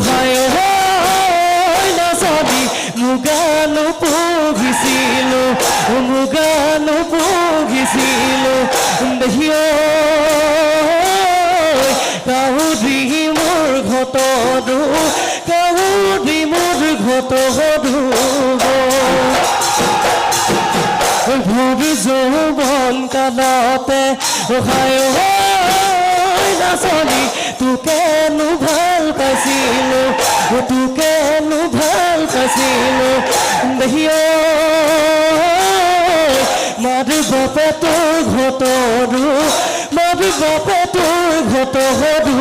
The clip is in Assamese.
হায় নাচনী মুগানো পঢ়িছিলোঁ মুগানো পঢ়িছিলোঁ দেহিও কাউৰী মোৰ ঘটৰু কাউৰী মোৰ ঘটৰু ভোৰ যৌৱন কালতে হায় নাচনী তোকেনো ভাল পাইছিলোঁ তোকেনো ভাল পাইছিলোঁ দেহিও মাৰ বাপে তোৰ ঘটৰু মাৰ বাপে তোৰ ঘটৰু